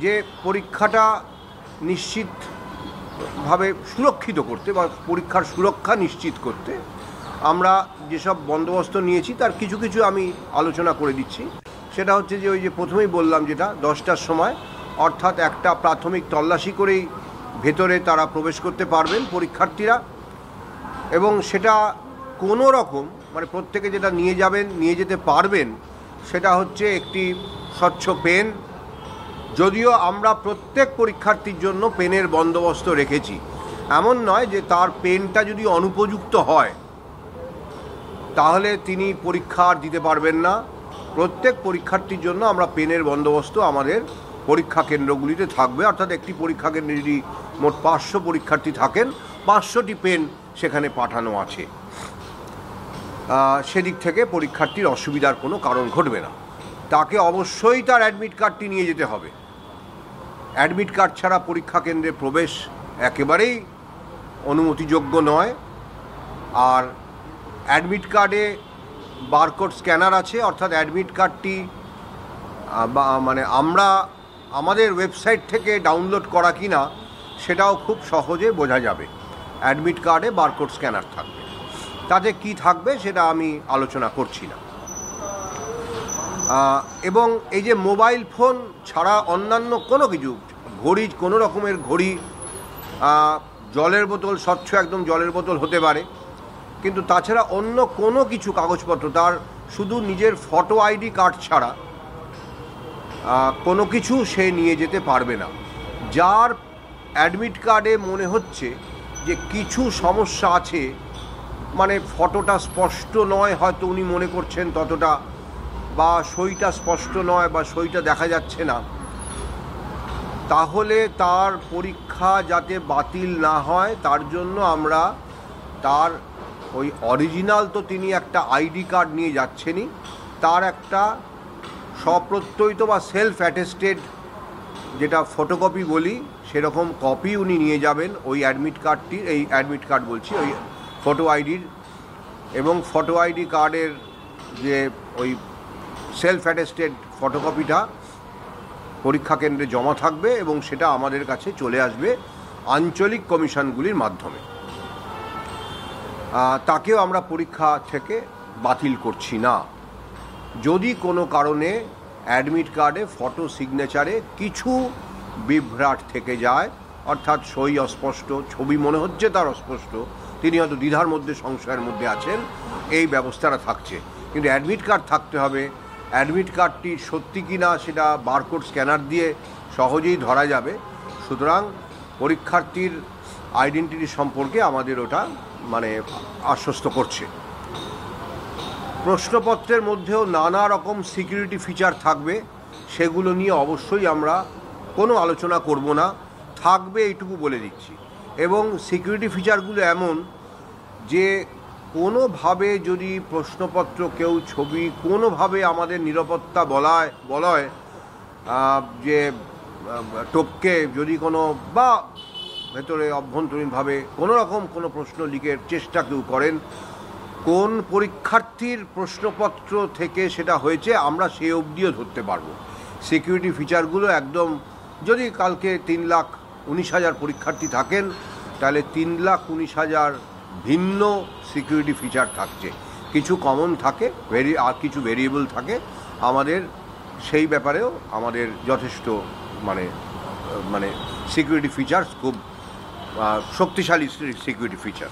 যে পরীক্ষাটা নিশ্চিতভাবে সুরক্ষিত করতে বা পরীক্ষার সুরক্ষা নিশ্চিত করতে আমরা যেসব বন্দোবস্ত নিয়েছি তার কিছু কিছু আমি আলোচনা করে দিচ্ছি। সেটা হচ্ছে যে ওই যে প্রথমেই বললাম যেটা 10টার সময়, অর্থাৎ একটা প্রাথমিক তল্লাশি করেই ভেতরে তারা প্রবেশ করতে পারবেন পরীক্ষার্থীরা, এবং সেটা কোনো রকম মানে প্রত্যেকে যেটা নিয়ে যেতে পারবেন সেটা হচ্ছে একটি স্বচ্ছ পেন। যদিও আমরা প্রত্যেক পরীক্ষার্থীর জন্য পেনের বন্দোবস্ত রেখেছি, এমন নয় যে তার পেনটা যদি অনুপযুক্ত হয় তাহলে তিনি পরীক্ষা আর দিতে পারবেন না। প্রত্যেক পরীক্ষার্থীর জন্য আমরা পেনের বন্দোবস্ত আমাদের পরীক্ষা কেন্দ্রগুলিতে থাকবে, অর্থাৎ একটি পরীক্ষা কেন্দ্রে যদি মোট 500 পরীক্ষার্থী থাকেন 500টি পেন সেখানে পাঠানো আছে। সেদিক থেকে পরীক্ষার্থীর অসুবিধার কোনো কারণ ঘটবে না। তাকে অবশ্যই তার অ্যাডমিট কার্ডটি নিয়ে যেতে হবে। অ্যাডমিট কার্ড ছাড়া পরীক্ষা কেন্দ্রে প্রবেশ একেবারেই অনুমতিযোগ্য নয়। আর অ্যাডমিট কার্ডে বারকোড স্ক্যানার আছে, অর্থাৎ অ্যাডমিট কার্ডটি মানে আমরা আমাদের ওয়েবসাইট থেকে ডাউনলোড করা কিনা সেটাও খুব সহজে বোঝা যাবে। অ্যাডমিট কার্ডে বারকোড স্ক্যানার থাকবে, তাতে কি থাকবে সেটা আমি আলোচনা করছি না। এবং এই যে মোবাইল ফোন ছাড়া অন্যান্য কোনো কিছু, ঘড়ি, কোনো রকমের ঘড়ি, জলের বোতল, স্বচ্ছ একদম জলের বোতল হতে পারে, কিন্তু তাছাড়া অন্য কোনো কিছু কাগজপত্র, তার শুধু নিজের ফটো আইডি কার্ড ছাড়া কোনো কিছু সে নিয়ে যেতে পারবে না। যার অ্যাডমিট কার্ডে মনে হচ্ছে যে কিছু সমস্যা আছে, মানে ফটোটা স্পষ্ট নয়, হয়তো উনি মনে করছেন ততটা, বা সইটা স্পষ্ট নয় বা সইটা দেখা যাচ্ছে না, তাহলে তার পরীক্ষা যাতে বাতিল না হয় তার জন্য আমরা তার ওই অরিজিনাল, তো তিনি একটা আইডি কার্ড নিয়ে যাচ্ছেনই, তার একটা স্বপ্রত্যয়িত বা সেলফ অ্যাটেস্টেড, যেটা ফটোকপি বলি, সেরকম কপি উনি নিয়ে যাবেন ওই অ্যাডমিট কার্ডটির, এই অ্যাডমিট কার্ড বলছি, ওই ফটো আইডির। এবং ফটো আইডি কার্ডের যে ওই সেলফ অ্যাটেস্টেড ফটোকপিটা পরীক্ষা কেন্দ্রে জমা থাকবে এবং সেটা আমাদের কাছে চলে আসবে আঞ্চলিক কমিশনগুলির মাধ্যমে। তাকেও আমরা পরীক্ষা থেকে বাতিল করছি না। যদি কোনো কারণে অ্যাডমিট কার্ডে ফটো সিগনেচারে কিছু বিভ্রাট থেকে যায়, অর্থাৎ সই অস্পষ্ট, ছবি মনে হচ্ছে তার অস্পষ্ট, তিনি হয়তো দ্বিধার মধ্যে, সংশয়ের মধ্যে আছেন, এই ব্যবস্থাটা থাকছে। কিন্তু অ্যাডমিট কার্ড থাকতে হবে। অ্যাডমিট কার্ডটি সত্যি কি না সেটা বারকোড স্ক্যানার দিয়ে সহজেই ধরা যাবে। সুতরাং পরীক্ষার্থীর আইডেন্টিটি সম্পর্কে আমাদের ওটা মানে আশ্বস্ত করছে। প্রশ্নপত্রের মধ্যেও নানা রকম সিকিউরিটি ফিচার থাকবে, সেগুলো নিয়ে অবশ্যই আমরা কোনো আলোচনা করব না, থাকবে এইটুকু বলে দিচ্ছি। এবং সিকিউরিটি ফিচারগুলো এমন যে কোনোভাবে যদি প্রশ্নপত্র কেউ ছবি কোনোভাবে আমাদের নিরাপত্তা বলয় যে টপকে যদি কোনো বা ভেতরে অভ্যন্তরীণভাবে কোনো রকম কোনো প্রশ্ন লিকের চেষ্টা কেউ করেন, কোন পরীক্ষার্থীর প্রশ্নপত্র থেকে সেটা হয়েছে আমরা সে অবধিও ধরতে পারবো। সিকিউরিটি ফিচারগুলো একদম, যদি কালকে 3,19,000 পরীক্ষার্থী থাকেন তাহলে 3,19,000 ভিন্ন সিকিউরিটি ফিচার থাকছে। কিছু কমন থাকে, আর কিছু ভেরিয়েবল থাকে। আমাদের সেই ব্যাপারেও আমাদের যথেষ্ট মানে সিকিউরিটি ফিচার্স, খুব শক্তিশালী সিকিউরিটি ফিচার।